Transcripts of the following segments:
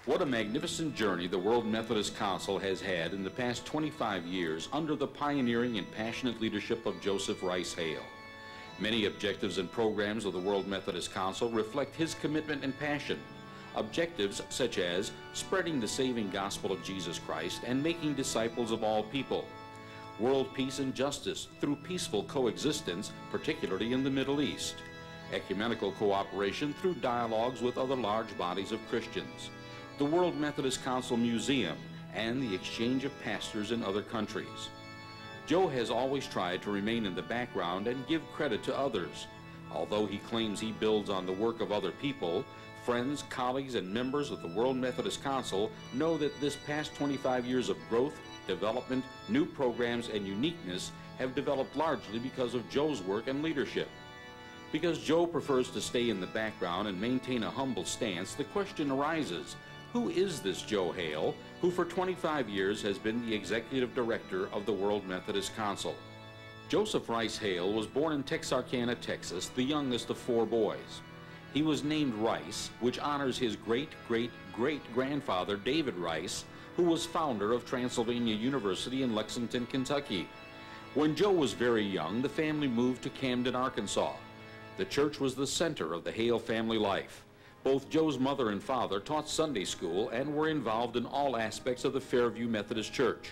What a magnificent journey the World Methodist Council has had in the past 25 years under the pioneering and passionate leadership of Joseph Rice Hale. Many objectives and programs of the World Methodist Council reflect his commitment and passion. Objectives such as spreading the saving gospel of Jesus Christ and making disciples of all people. World peace and justice through peaceful coexistence, particularly in the Middle East. Ecumenical cooperation through dialogues with other large bodies of Christians. The World Methodist Council Museum, and the exchange of pastors in other countries. Joe has always tried to remain in the background and give credit to others. Although he claims he builds on the work of other people, friends, colleagues, and members of the World Methodist Council know that this past 25 years of growth, development, new programs, and uniqueness have developed largely because of Joe's work and leadership. Because Joe prefers to stay in the background and maintain a humble stance, the question arises, who is this Joe Hale, who for 25 years has been the executive director of the World Methodist Council? Joseph Rice Hale was born in Texarkana, Texas, the youngest of 4 boys. He was named Rice, which honors his great-great-great-grandfather David Rice, who was founder of Transylvania University in Lexington, Kentucky. When Joe was very young, the family moved to Camden, Arkansas. The church was the center of the Hale family life. Both Joe's mother and father taught Sunday school and were involved in all aspects of the Fairview Methodist Church.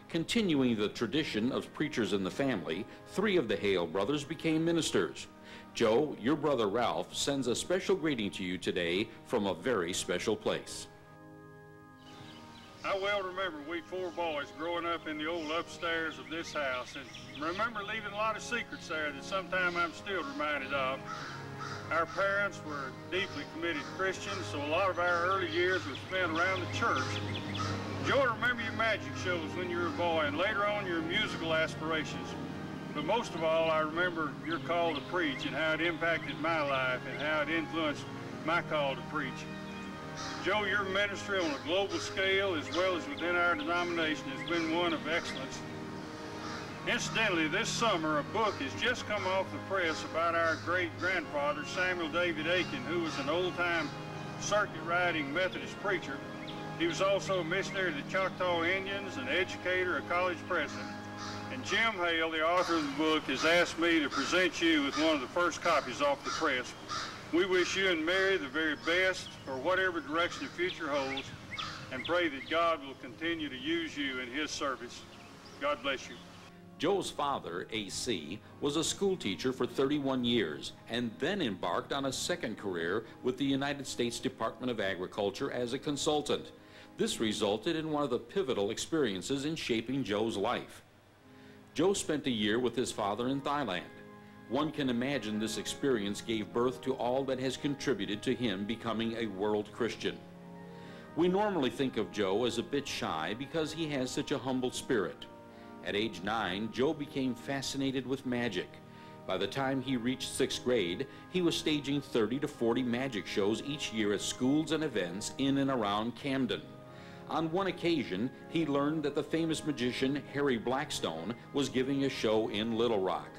Continuing the tradition of preachers in the family, 3 of the Hale brothers became ministers. Joe, your brother Ralph, sends a special greeting to you today from a very special place. I well remember we 4 boys growing up in the old upstairs of this house, and remember leaving a lot of secrets there that sometimes I'm still reminded of. Our parents were deeply committed Christians, so a lot of our early years were spent around the church. Joe, I remember your magic shows when you were a boy, and later on your musical aspirations. But most of all, I remember your call to preach and how it impacted my life and how it influenced my call to preach. Joe, your ministry on a global scale as well as within our denomination has been one of excellence. Incidentally, this summer a book has just come off the press about our great-grandfather Samuel David Aiken, who was an old-time circuit-riding Methodist preacher. He was also a missionary to the Choctaw Indians, an educator, a college president. And Jim Hale, the author of the book, has asked me to present you with one of the first copies off the press. We wish you and Mary the very best for whatever direction the future holds, and pray that God will continue to use you in His service. God bless you. Joe's father, A.C., was a school teacher for 31 years and then embarked on a second career with the United States Department of Agriculture as a consultant. This resulted in one of the pivotal experiences in shaping Joe's life. Joe spent a year with his father in Thailand. One can imagine this experience gave birth to all that has contributed to him becoming a world Christian. We normally think of Joe as a bit shy because he has such a humble spirit. At age 9, Joe became fascinated with magic. By the time he reached 6th grade, he was staging 30 to 40 magic shows each year at schools and events in and around Camden. On one occasion, he learned that the famous magician Harry Blackstone was giving a show in Little Rock.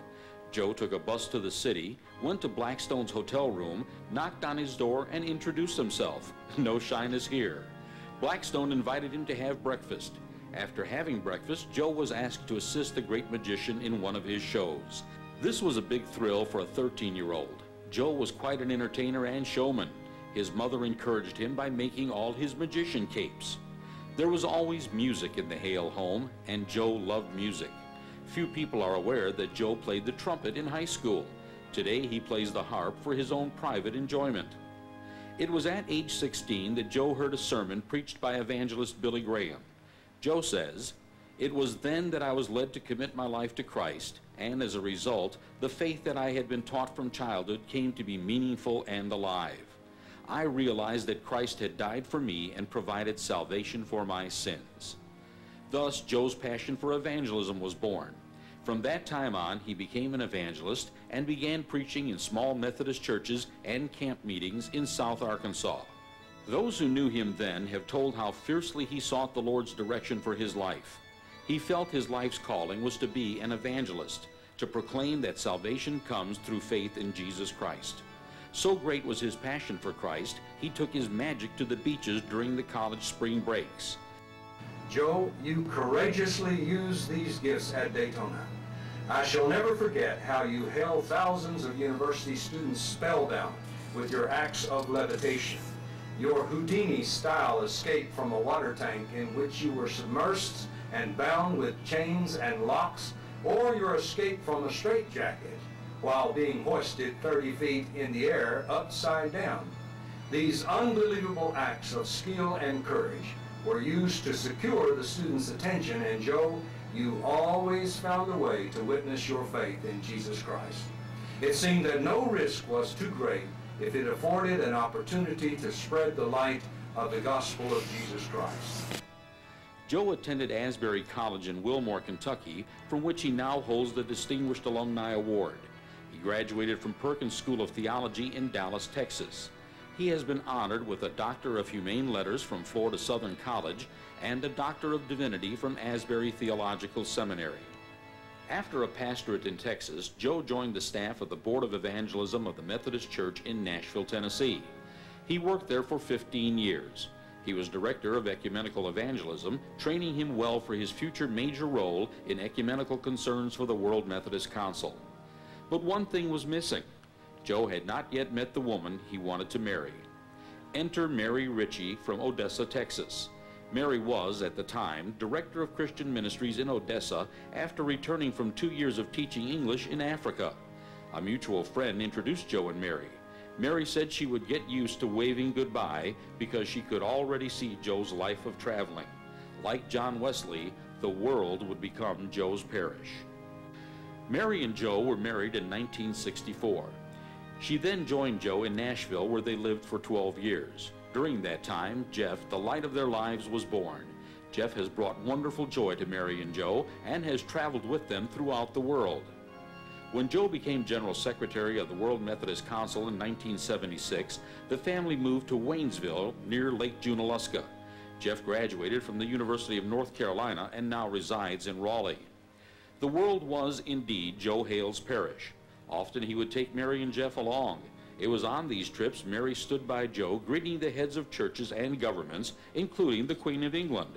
Joe took a bus to the city, went to Blackstone's hotel room, knocked on his door, and introduced himself. No shyness here. Blackstone invited him to have breakfast. After having breakfast, Joe was asked to assist the great magician in one of his shows. This was a big thrill for a 13-year-old. Joe was quite an entertainer and showman. His mother encouraged him by making all his magician capes. There was always music in the Hale home, and Joe loved music. Few people are aware that Joe played the trumpet in high school. Today he plays the harp for his own private enjoyment. It was at age 16 that Joe heard a sermon preached by evangelist Billy Graham. Joe says, "It was then that I was led to commit my life to Christ, and as a result, the faith that I had been taught from childhood came to be meaningful and alive. I realized that Christ had died for me and provided salvation for my sins." Thus, Joe's passion for evangelism was born. From that time on, he became an evangelist and began preaching in small Methodist churches and camp meetings in South Arkansas. Those who knew him then have told how fiercely he sought the Lord's direction for his life. He felt his life's calling was to be an evangelist, to proclaim that salvation comes through faith in Jesus Christ. So great was his passion for Christ, he took his magic to the beaches during the college spring breaks. Joe, you courageously used these gifts at Daytona. I shall never forget how you held thousands of university students spellbound with your acts of levitation. Your Houdini-style escape from a water tank in which you were submersed and bound with chains and locks, or your escape from a straitjacket while being hoisted 30 feet in the air upside down. These unbelievable acts of skill and courage were used to secure the students' attention, and Joe, you always found a way to witness your faith in Jesus Christ. It seemed that no risk was too great if it afforded an opportunity to spread the light of the gospel of Jesus Christ. Joe attended Asbury College in Wilmore, Kentucky, from which he now holds the Distinguished Alumni Award. He graduated from Perkins School of Theology in Dallas, Texas. He has been honored with a Doctor of Humane Letters from Florida Southern College and a Doctor of Divinity from Asbury Theological Seminary. After a pastorate in Texas, Joe joined the staff of the Board of Evangelism of the Methodist Church in Nashville, Tennessee. He worked there for 15 years. He was Director of Ecumenical Evangelism, training him well for his future major role in ecumenical concerns for the World Methodist Council. But one thing was missing. Joe had not yet met the woman he wanted to marry. Enter Mary Ritchie from Odessa, Texas. Mary was, at the time, Director of Christian Ministries in Odessa after returning from 2 years of teaching English in Africa. A mutual friend introduced Joe and Mary. Mary said she would get used to waving goodbye because she could already see Joe's life of traveling. Like John Wesley, the world would become Joe's parish. Mary and Joe were married in 1964. She then joined Joe in Nashville, where they lived for 12 years. During that time, Jeff, the light of their lives, was born. Jeff has brought wonderful joy to Mary and Joe and has traveled with them throughout the world. When Joe became General Secretary of the World Methodist Council in 1976, the family moved to Waynesville near Lake Junaluska. Jeff graduated from the University of North Carolina and now resides in Raleigh. The world was indeed Joe Hale's parish. Often he would take Mary and Jeff along. It was on these trips Mary stood by Joe, greeting the heads of churches and governments, including the Queen of England.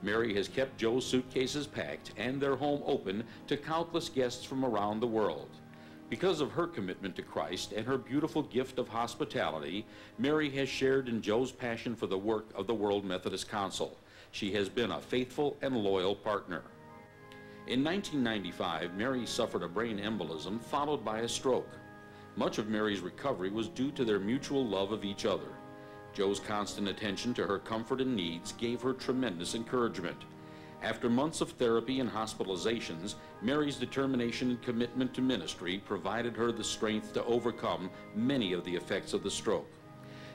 Mary has kept Joe's suitcases packed and their home open to countless guests from around the world. Because of her commitment to Christ and her beautiful gift of hospitality, Mary has shared in Joe's passion for the work of the World Methodist Council. She has been a faithful and loyal partner. In 1995, Mary suffered a brain embolism followed by a stroke. Much of Mary's recovery was due to their mutual love of each other. Joe's constant attention to her comfort and needs gave her tremendous encouragement. After months of therapy and hospitalizations, Mary's determination and commitment to ministry provided her the strength to overcome many of the effects of the stroke.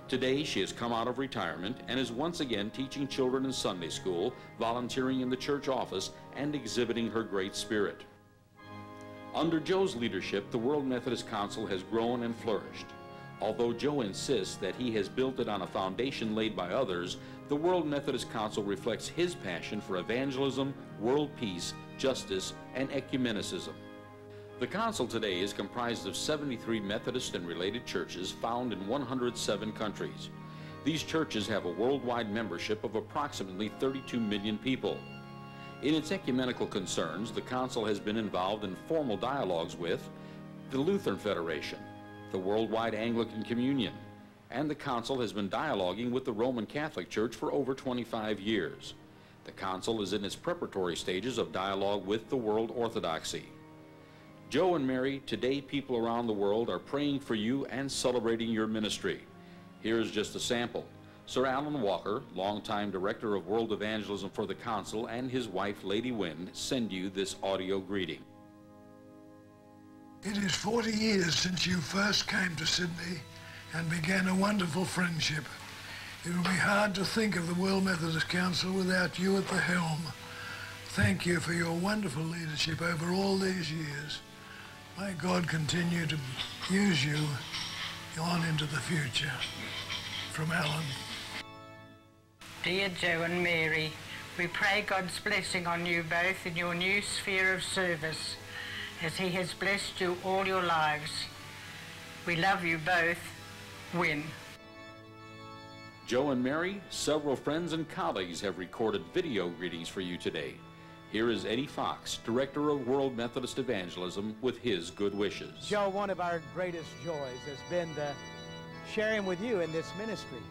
Today, she has come out of retirement and is once again teaching children in Sunday school, volunteering in the church office, and exhibiting her great spirit. Under Joe's leadership, the World Methodist Council has grown and flourished. Although Joe insists that he has built it on a foundation laid by others, the World Methodist Council reflects his passion for evangelism, world peace, justice, and ecumenicism. The Council today is comprised of 73 Methodist and related churches found in 107 countries. These churches have a worldwide membership of approximately 32 million people. In its ecumenical concerns, the Council has been involved in formal dialogues with the Lutheran Federation, the Worldwide Anglican Communion, and the Council has been dialoguing with the Roman Catholic Church for over 25 years. The Council is in its preparatory stages of dialogue with the World Orthodoxy. Joe and Mary, today people around the world are praying for you and celebrating your ministry. Here is just a sample. Sir Alan Walker, longtime Director of World Evangelism for the Council, and his wife, Lady Wynne, send you this audio greeting. It is 40 years since you first came to Sydney and began a wonderful friendship. It will be hard to think of the World Methodist Council without you at the helm. Thank you for your wonderful leadership over all these years. May God continue to use you on into the future. From Alan. Dear Joe and Mary, we pray God's blessing on you both in your new sphere of service, as he has blessed you all your lives. We love you both win. Joe and Mary, several friends and colleagues have recorded video greetings for you today. Here is Eddie Fox, Director of World Methodist Evangelism, with his good wishes. Joe, one of our greatest joys has been the sharing with you in this ministry.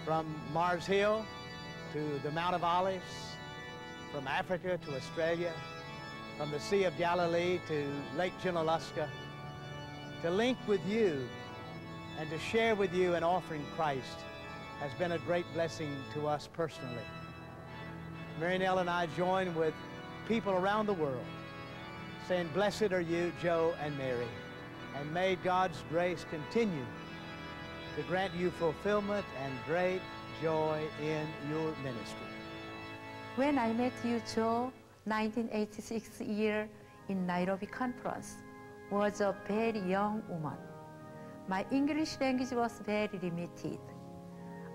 From Mars Hill to the Mount of Olives, from Africa to Australia, from the Sea of Galilee to Lake Junaluska, to link with you and to share with you an offering Christ has been a great blessing to us personally. Mary Nell and I join with people around the world saying, blessed are you, Joe and Mary, and may God's grace continue to grant you fulfillment and great joy in your ministry. When I met you, Joe, 1986 year in Nairobi conference, was a very young woman. My English language was very limited.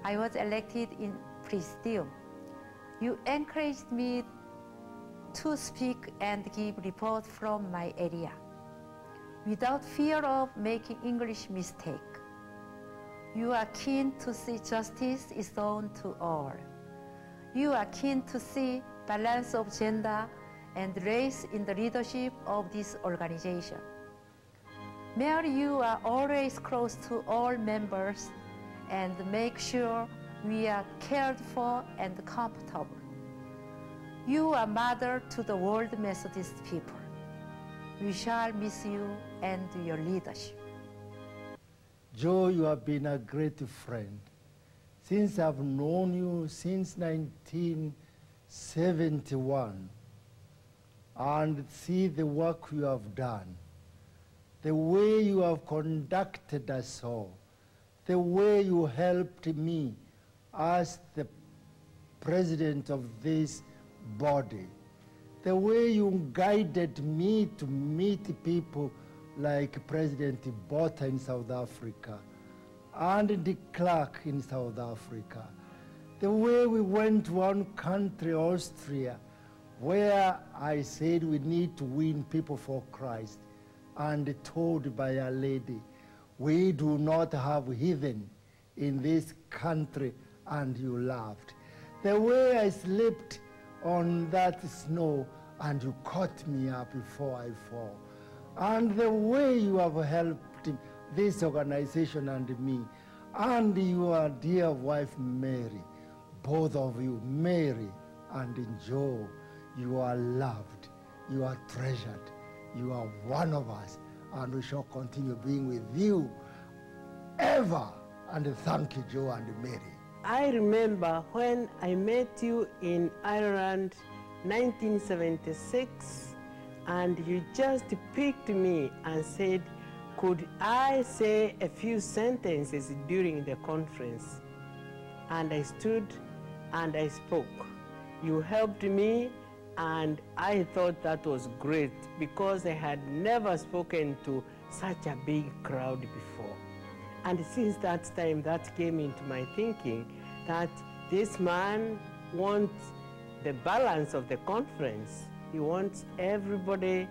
I was elected in Presidium. You encouraged me to speak and give report from my area without fear of making English mistake. You are keen to see justice is done to all. You are keen to see balance of gender and race in the leadership of this organization. Mayor, you are always close to all members and make sure we are cared for and comfortable. You are mother to the World Methodist people. We shall miss you and your leadership. Joe, you have been a great friend. Since I've known you since 1971, and see the work you have done, the way you have conducted us all, the way you helped me as the president of this body, the way you guided me to meet people like President Botha in South Africa and de Klerk in South Africa, the way we went to one country, Austria, where I said we need to win people for Christ, and told by a lady, we do not have heathen in this country, and you laughed. The way I slipped on that snow and you caught me up before I fall. And the way you have helped this organization and me, and your dear wife Mary, both of you, Mary and Joe, you are loved, you are treasured, you are one of us, and we shall continue being with you ever. And thank you, Joe and Mary. I remember when I met you in Ireland, 1976, and you just picked me and said, could I say a few sentences during the conference? And I stood and I spoke. You helped me, and I thought that was great because I had never spoken to such a big crowd before. And since that time, that came into my thinking that this man wants the balance of the conference. He wants everybody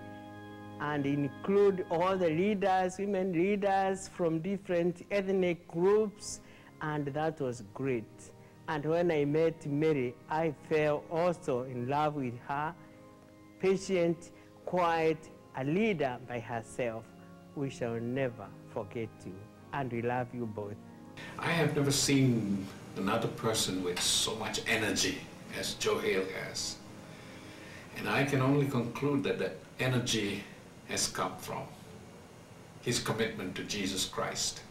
and include all the leaders, women leaders from different ethnic groups, and that was great. And when I met Mary, I fell also in love with her, patient, quiet, a leader by herself. We shall never forget you, and we love you both. I have never seen another person with so much energy as Joe Hale has. And I can only conclude that that energy has come from his commitment to Jesus Christ.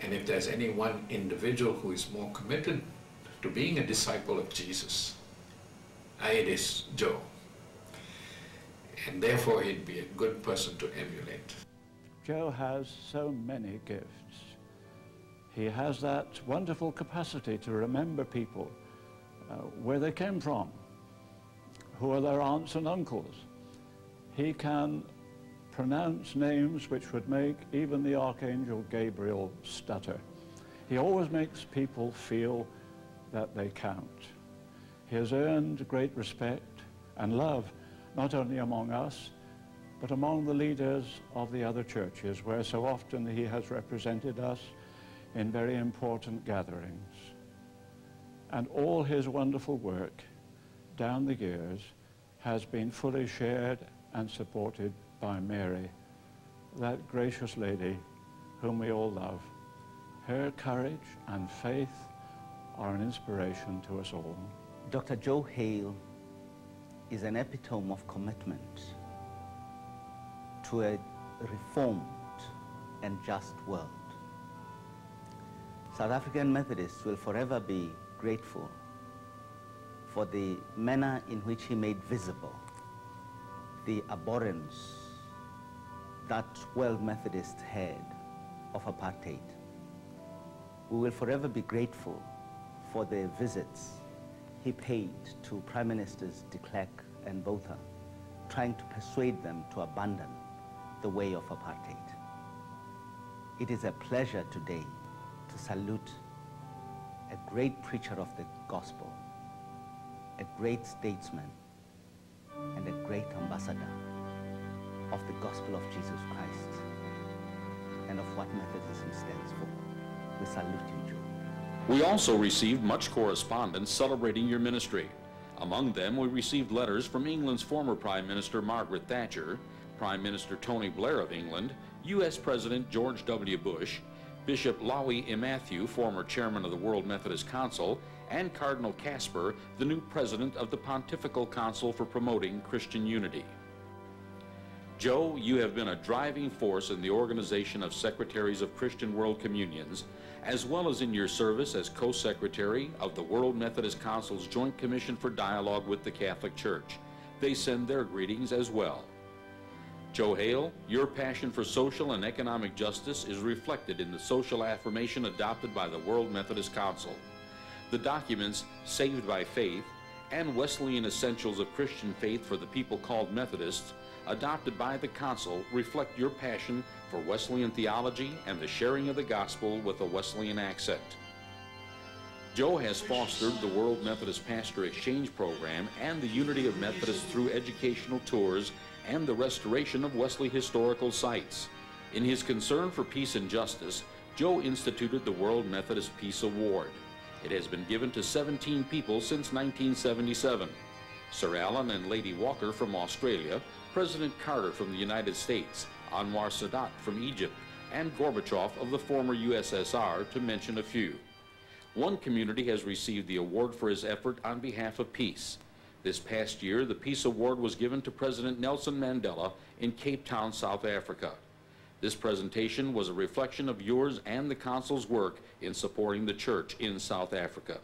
And if there's any one individual who is more committed to being a disciple of Jesus, it is Joe. And therefore he'd be a good person to emulate. Joe has so many gifts. He has that wonderful capacity to remember people, where they came from, who are their aunts and uncles. He can pronounce names which would make even the Archangel Gabriel stutter. He always makes people feel that they count. He has earned great respect and love, not only among us, but among the leaders of the other churches, where so often he has represented us in very important gatherings. And all his wonderful work down the years has been fully shared and supported by Mary, that gracious lady whom we all love. Her courage and faith are an inspiration to us all. Dr. Joe Hale is an epitome of commitment to a reformed and just world. South African Methodists will forever be grateful for the manner in which he made visible the abhorrence that World Methodists had of apartheid. We will forever be grateful for the visits he paid to Prime Ministers de Klerk and Botha, trying to persuade them to abandon the way of apartheid. It is a pleasure today to salute a great preacher of the gospel, a great statesman, and a great ambassador of the gospel of Jesus Christ and of what Methodism stands for. We salute you, Joe. We also received much correspondence celebrating your ministry. Among them, we received letters from England's former Prime Minister Margaret Thatcher, Prime Minister Tony Blair of England, U.S. President George W. Bush, Bishop Lowy E. Matthew, former chairman of the World Methodist Council, and Cardinal Casper, the new president of the Pontifical Council for Promoting Christian Unity. Joe, you have been a driving force in the organization of Secretaries of Christian World Communions, as well as in your service as co-secretary of the World Methodist Council's Joint Commission for Dialogue with the Catholic Church. They send their greetings as well. Joe Hale, your passion for social and economic justice is reflected in the social affirmation adopted by the World Methodist Council. The documents Saved by Faith and Wesleyan Essentials of Christian Faith for the People Called Methodists, adopted by the Council, reflect your passion for Wesleyan theology and the sharing of the gospel with a Wesleyan accent. Joe has fostered the World Methodist Pastor Exchange Program and the unity of Methodists through educational tours and the restoration of Wesley historical sites. In his concern for peace and justice, Joe instituted the World Methodist Peace Award. It has been given to 17 people since 1977. Sir Alan and Lady Walker from Australia, President Carter from the United States, Anwar Sadat from Egypt, and Gorbachev of the former USSR, to mention a few. One community has received the award for his effort on behalf of peace. This past year, the Peace Award was given to President Nelson Mandela in Cape Town, South Africa. This presentation was a reflection of yours and the Council's work in supporting the church in South Africa.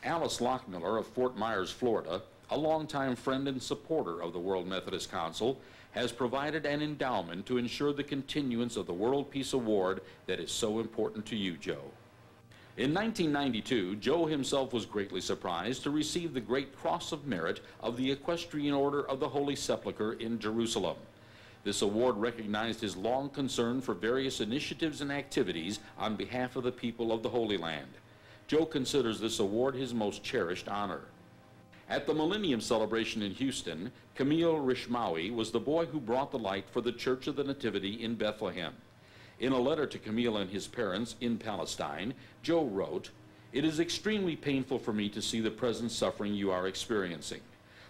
Alice Lockmiller of Fort Myers, Florida, a longtime friend and supporter of the World Methodist Council, has provided an endowment to ensure the continuance of the World Peace Award that is so important to you, Joe. In 1992, Joe himself was greatly surprised to receive the Great Cross of Merit of the Equestrian Order of the Holy Sepulchre in Jerusalem. This award recognized his long concern for various initiatives and activities on behalf of the people of the Holy Land. Joe considers this award his most cherished honor. At the Millennium Celebration in Houston, Camille Rishmawi was the boy who brought the light for the Church of the Nativity in Bethlehem. In a letter to Camille and his parents in Palestine, Joe wrote, "It is extremely painful for me to see the present suffering you are experiencing.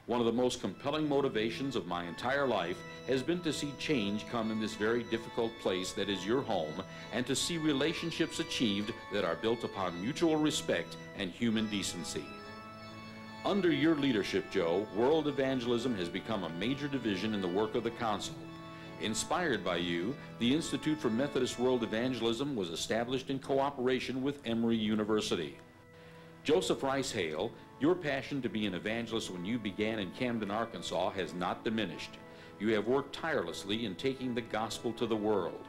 One of the most compelling motivations of my entire life has been to see change come in this very difficult place that is your home, and to see relationships achieved that are built upon mutual respect and human decency." Under your leadership, Joe, world evangelism has become a major division in the work of the Council. Inspired by you, the Institute for Methodist World Evangelism was established in cooperation with Emory University. Joseph Rice Hale, your passion to be an evangelist when you began in Camden, Arkansas has not diminished. You have worked tirelessly in taking the gospel to the world.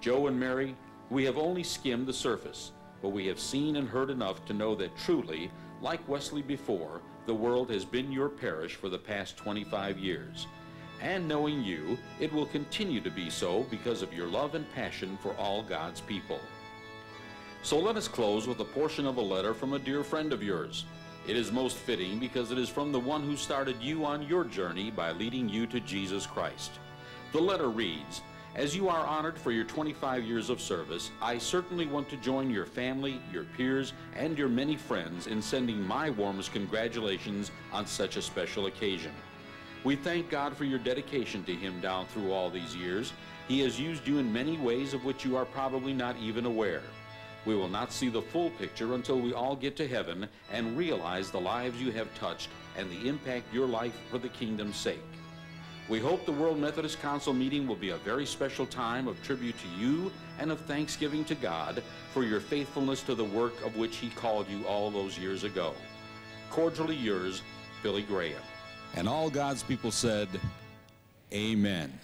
Joe and Mary, we have only skimmed the surface, but we have seen and heard enough to know that truly, like Wesley before, the world has been your parish for the past 25 years. And knowing you, it will continue to be so because of your love and passion for all God's people. So let us close with a portion of a letter from a dear friend of yours. It is most fitting because it is from the one who started you on your journey by leading you to Jesus Christ. The letter reads, "As you are honored for your 25 years of service, I certainly want to join your family, your peers, and your many friends in sending my warmest congratulations on such a special occasion. We thank God for your dedication to Him down through all these years. He has used you in many ways of which you are probably not even aware. We will not see the full picture until we all get to heaven and realize the lives you have touched and the impact your life for the kingdom's sake. We hope the World Methodist Council meeting will be a very special time of tribute to you and of thanksgiving to God for your faithfulness to the work of which He called you all those years ago. Cordially yours, Billy Graham." And all God's people said, amen.